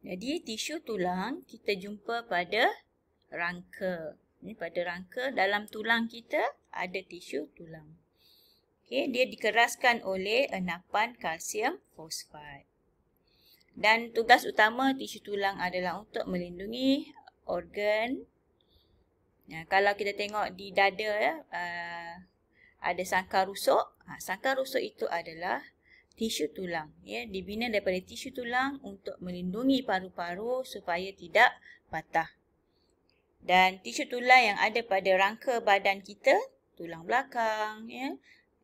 Jadi tisu tulang kita jumpa pada rangka. Ini pada rangka, dalam tulang kita ada tisu tulang. Okey, dia dikeraskan oleh enapan kalsium fosfat. Dan tugas utama tisu tulang adalah untuk melindungi organ. Kalau kita tengok di dada ya, ada sangkar rusuk. Sangkar rusuk itu adalah tisu tulang. Ya, dibina daripada tisu tulang untuk melindungi paru-paru supaya tidak patah. Dan tisu tulang yang ada pada rangka badan kita, tulang belakang, ya,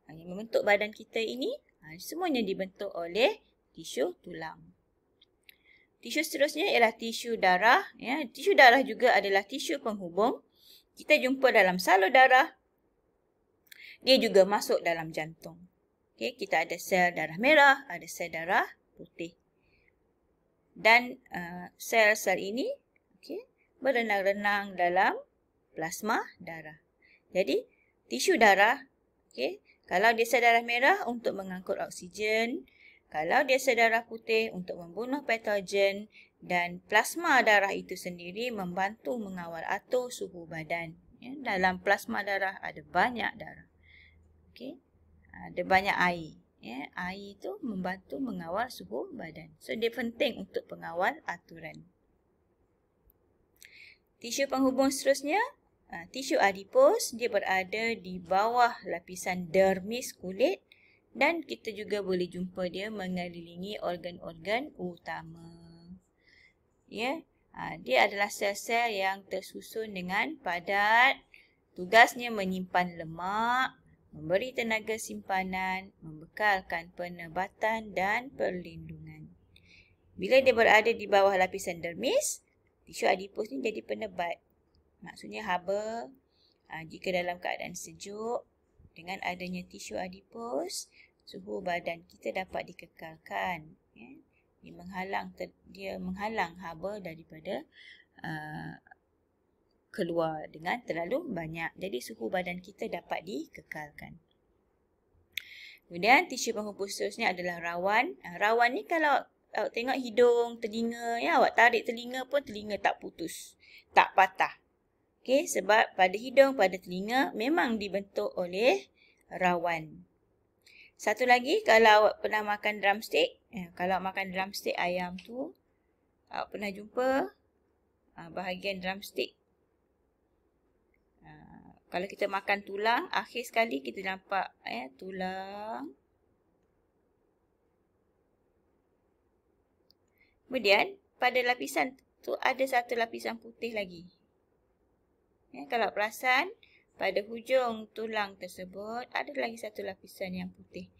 yang membentuk badan kita ini, semuanya dibentuk oleh tisu tulang. Tisu seterusnya ialah tisu darah. Ya, tisu darah juga adalah tisu penghubung. Kita jumpa dalam salur darah. Dia juga masuk dalam jantung. Okay, kita ada sel darah merah, ada sel darah putih. Dan sel-sel ini berenang-renang dalam plasma darah. Jadi, tisu darah, kalau dia sel darah merah untuk mengangkut oksigen, kalau dia sel darah putih untuk membunuh patogen, dan plasma darah itu sendiri membantu mengawal atur suhu badan. Ya, dalam plasma darah ada banyak darah. Ada banyak air. Ya, air itu membantu mengawal suhu badan. So, dia penting untuk pengawal aturan. Tisu penghubung seterusnya, tisu adipos, dia berada di bawah lapisan dermis kulit dan kita juga boleh jumpa dia mengelilingi organ-organ utama. Ya, dia adalah sel-sel yang tersusun dengan padat. Tugasnya menyimpan lemak, memberi tenaga simpanan, membekalkan penebatan dan perlindungan. Bila dia berada di bawah lapisan dermis, tisu adipos ni jadi penebat. Maksudnya haba, jika dalam keadaan sejuk, dengan adanya tisu adipos, suhu badan kita dapat dikekalkan. Ya. Dia menghalang haba daripada keluar dengan terlalu banyak. Jadi suhu badan kita dapat dikekalkan. Kemudian tisu penghubung seterusnya adalah rawan. Rawan ni kalau awak tengok hidung, telinga, ya, awak tarik telinga pun telinga tak putus, tak patah. Okey, sebab pada hidung, pada telinga memang dibentuk oleh rawan. Satu lagi, kalau awak pernah makan drumstick, kalau makan drumstick ayam tu, awak pernah jumpa bahagian drumstick. Kalau kita makan tulang, akhir sekali kita nampak tulang. Kemudian, pada lapisan tu ada satu lapisan putih lagi. Ya, kalau perasan, pada hujung tulang tersebut ada lagi satu lapisan yang putih,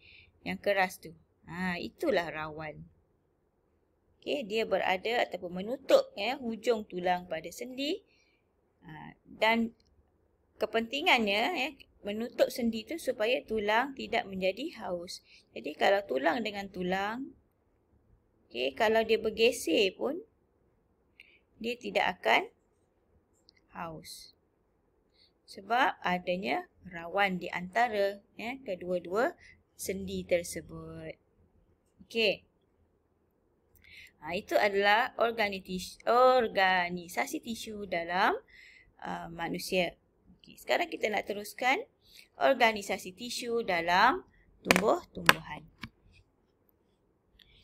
yang keras tu. Itulah rawan. Okey, dia berada ataupun menutup hujung tulang pada sendi. Dan kepentingannya menutup sendi tu supaya tulang tidak menjadi haus. Jadi kalau tulang dengan tulang, kalau dia bergeser pun, dia tidak akan haus. Sebab adanya rawan di antara kedua-dua sendi tersebut. Okey. Itu adalah organisasi tisu dalam manusia. Okey, sekarang kita nak teruskan organisasi tisu dalam tumbuh-tumbuhan.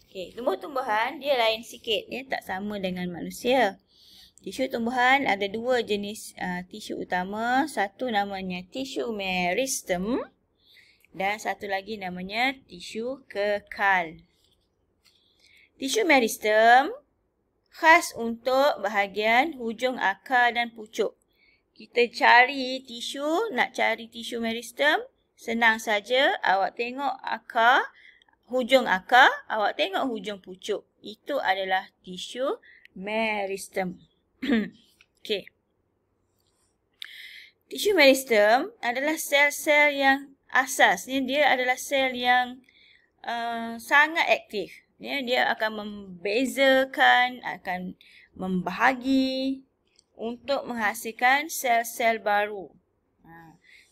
Okey, tumbuh-tumbuhan dia lain sikit, tak sama dengan manusia. Tisu tumbuhan ada dua jenis tisu utama. Satu namanya tisu meristem dan satu lagi namanya tisu kekal. Tisu meristem khas untuk bahagian hujung akar dan pucuk. Kita cari tisu, nak cari tisu meristem, senang saja. Awak tengok akar, hujung akar, awak tengok hujung pucuk. Itu adalah tisu meristem. Okey. Tisu meristem adalah sel-sel yang asasnya dia adalah sel yang sangat aktif. Dia akan membezakan, akan membahagi untuk menghasilkan sel-sel baru.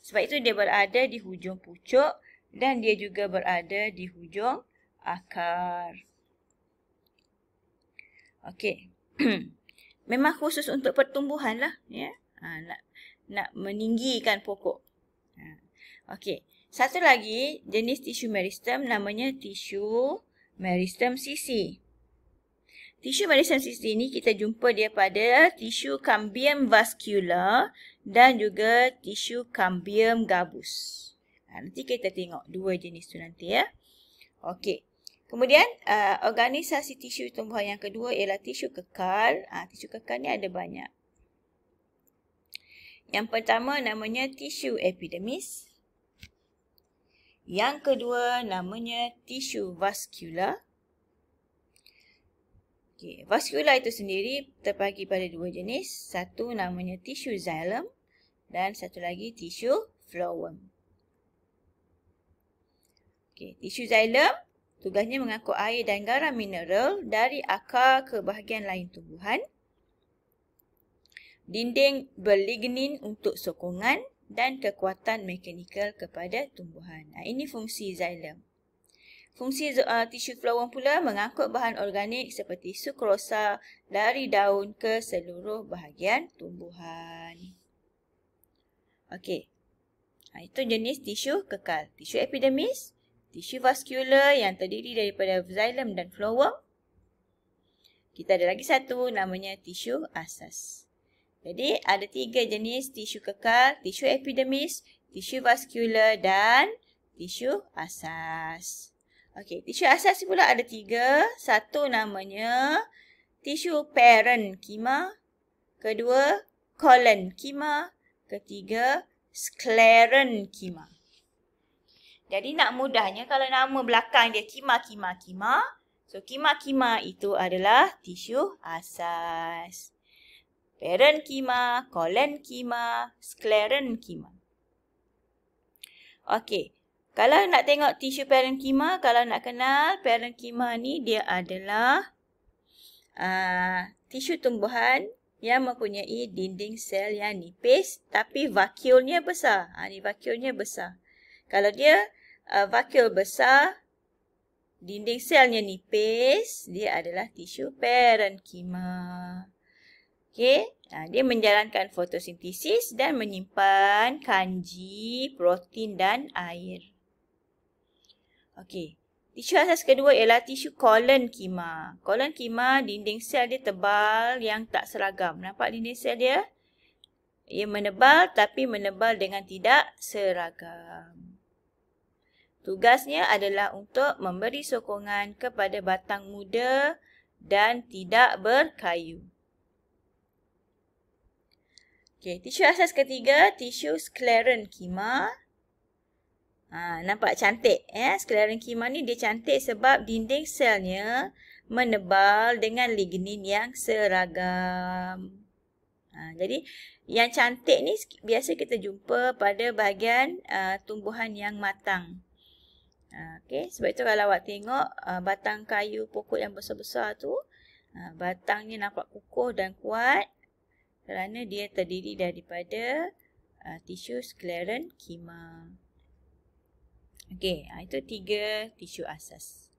Sebab itu dia berada di hujung pucuk dan dia juga berada di hujung akar. Okey. Memang khusus untuk pertumbuhan lah, ya. Nak meninggikan pokok. Okey. Satu lagi jenis tisu meristem namanya tisu meristem sisi. Tisu meristem sisi ni kita jumpa dia pada tisu cambium vascular dan juga tisu cambium gabus. Nanti kita tengok dua jenis tu nanti, ya. Okey. Kemudian organisasi tisu tumbuhan yang kedua ialah tisu kekal. Tisu kekal ni ada banyak. Yang pertama namanya tisu epidermis. Yang kedua namanya tisu vaskular. Okay. Vaskular itu sendiri terbagi pada dua jenis. Satu namanya tisu xylem dan satu lagi tisu phloem. Okay. Tisu xylem tugasnya mengangkut air dan garam mineral dari akar ke bahagian lain tumbuhan. Dinding berlignin untuk sokongan dan kekuatan mekanikal kepada tumbuhan. Ini fungsi xylem. Fungsi tisu phloem pula mengangkut bahan organik seperti sukrosa dari daun ke seluruh bahagian tumbuhan. Okey. Itu jenis tisu kekal. Tisu epidermis, tisu vaskular yang terdiri daripada xylem dan phloem. Kita ada lagi satu namanya tisu asas. Jadi ada tiga jenis tisu kekal, tisu epidermis, tisu vaskular dan tisu asas. Okey, tisu asas pula ada tiga. Satu namanya tisu parenkima, kedua collenkima, ketiga sklerenkima. Jadi nak mudahnya kalau nama belakang dia kima. So kima itu adalah tisu asas. Parenkima, collenkima, sklerenkima. Okey. Kalau nak tengok tisu parenkima, kalau nak kenal parenkima ni dia adalah tisu tumbuhan yang mempunyai dinding sel yang nipis tapi vakuolnya besar. Ni vakuolnya besar. Kalau dia vakuol besar, dinding selnya nipis, dia adalah tisu parenkima. Okey, dia menjalankan fotosintesis dan menyimpan kanji, protein dan air. Okey, tisu asas kedua ialah tisu collenkima. Collenkima dinding sel dia tebal yang tak seragam. Nampak dinding sel dia? Ia menebal tapi menebal dengan tidak seragam. Tugasnya adalah untuk memberi sokongan kepada batang muda dan tidak berkayu. Okey, tisu asas ketiga, tisu sklerenkima. Nampak cantik, ya. Sklerenkima ni dia cantik sebab dinding selnya menebal dengan lignin yang seragam. Jadi yang cantik ni biasa kita jumpa pada bahagian tumbuhan yang matang. Okey, sebab itu kalau awak tengok batang kayu pokok yang besar-besar tu, batangnya nampak kukuh dan kuat kerana dia terdiri daripada tisu sklerenkima. Okey, itu tiga tisu asas.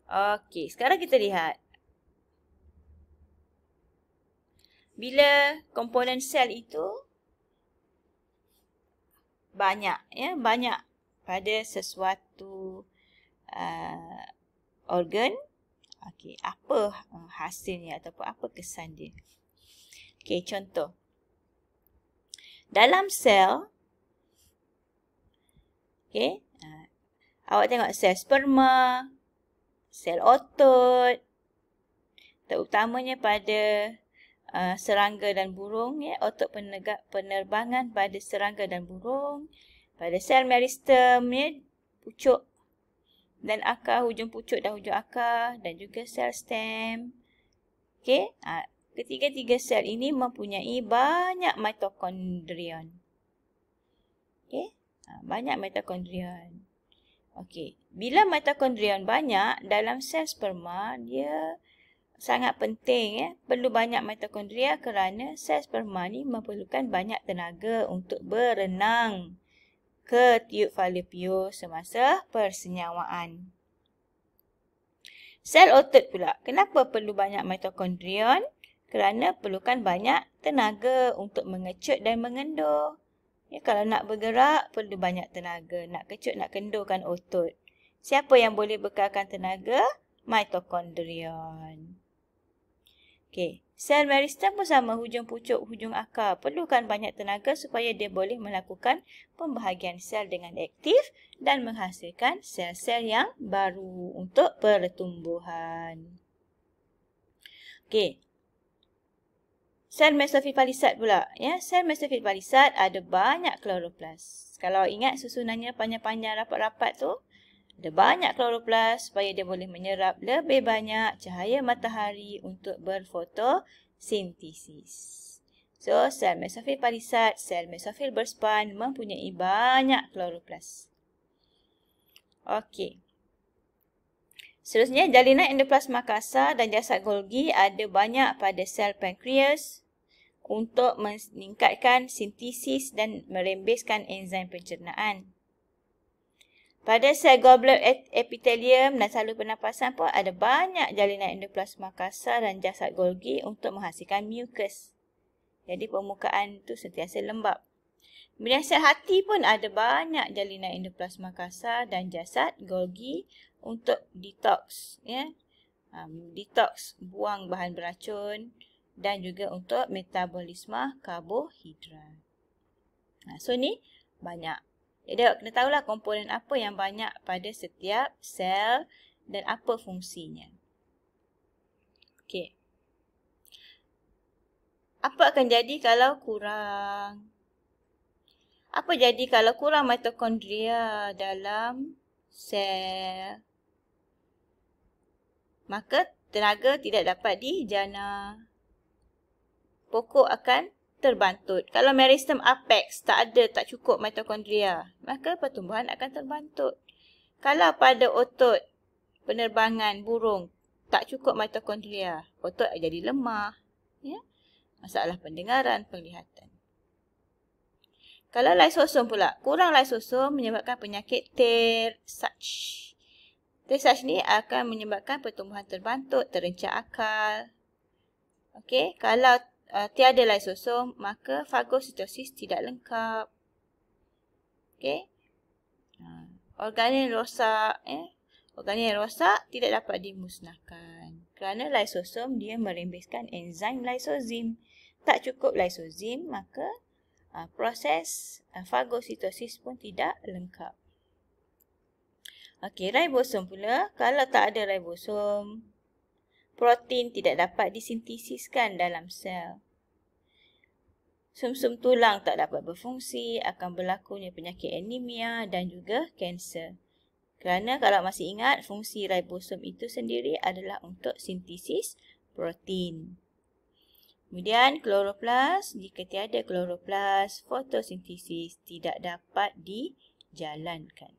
Okey, sekarang kita lihat. Bila komponen sel itu banyak, ya, banyak pada sesuatu organ, okey, apa hasilnya ataupun apa kesan dia? Okey, contoh. Dalam sel, okey, awak tengok sel sperma, sel otot, terutamanya pada serangga dan burung, ya, otot penerbangan pada serangga dan burung, pada sel meristem, ya, pucuk dan akar, hujung pucuk dan hujung akar, dan juga sel stem. Okey, ketiga-tiga sel ini mempunyai banyak mitokondrion. Okey, banyak mitokondrion. Okey, bila mitokondrion banyak dalam sel sperma, dia sangat penting, ya. Perlu banyak mitokondria kerana sel sperma ni memerlukan banyak tenaga untuk berenang ke tiub Fallopian semasa persenyawaan. Sel otot pula. Kenapa perlu banyak mitokondrion? Kerana perlukan banyak tenaga untuk mengecut dan mengendur. Ya, kalau nak bergerak, perlu banyak tenaga. Nak kecut, nak kendurkan otot. Siapa yang boleh bekalkan tenaga? Mitokondrion. Okey. Sel meristem pun sama, hujung pucuk, hujung akar. Perlukan banyak tenaga supaya dia boleh melakukan pembahagian sel dengan aktif dan menghasilkan sel-sel yang baru untuk pertumbuhan. Okey. Sel mesofil palisad pula. Ya, sel mesofil palisad ada banyak kloroplas. Kalau ingat susunannya panjang-panjang rapat-rapat tu, ada banyak kloroplas supaya dia boleh menyerap lebih banyak cahaya matahari untuk berfotosintesis. So, sel mesofil palisad, sel mesofil berspan mempunyai banyak kloroplas. Okey. Seterusnya, jalinan endoplasma kasar dan jasad Golgi ada banyak pada sel pankreas untuk meningkatkan sintesis dan merembeskan enzim pencernaan. Pada sel goblet epithelium dan saluran pernafasan pun ada banyak jalinan endoplasma kasar dan jasad Golgi untuk menghasilkan mucus. Jadi permukaan itu sentiasa lembap. Kemudian sel hati pun ada banyak jalinan endoplasma kasar dan jasad Golgi untuk detox, ya. Detox, buang bahan beracun dan juga untuk metabolisme karbohidrat. So ni banyak. Jadi kena tahulah komponen apa yang banyak pada setiap sel dan apa fungsinya. Okey. Apa akan jadi kalau kurang? Apa jadi kalau kurang mitokondria dalam sel? Maka tenaga tidak dapat dijana. Pokok akan terbantut. Kalau meristem apex tak cukup mitokondria, maka pertumbuhan akan terbantut. Kalau pada otot penerbangan burung tak cukup mitokondria, otot jadi lemah, ya. Masalah pendengaran, penglihatan. Kalau lysosom pula, kurang lysosom menyebabkan penyakit Tay-Sachs. Tay-Sachs ni akan menyebabkan pertumbuhan terbantut, terencah akal. Okey, kalau tiada lysosom, maka fagositosis tidak lengkap. Okey. Organel rosak, organel rosak tidak dapat dimusnahkan. Kerana lysosom dia merembeskan enzim lysosim. Tak cukup lysosim, maka proses fagositosis pun tidak lengkap. Okey, ribosom pula, kalau tak ada ribosom, protein tidak dapat disintesiskan dalam sel. Sumsum tulang tak dapat berfungsi, akan berlakunya penyakit anemia dan juga kanser. Kerana kalau masih ingat, fungsi ribosom itu sendiri adalah untuk sintesis protein. Kemudian kloroplas, jika tiada kloroplas, fotosintesis tidak dapat dijalankan.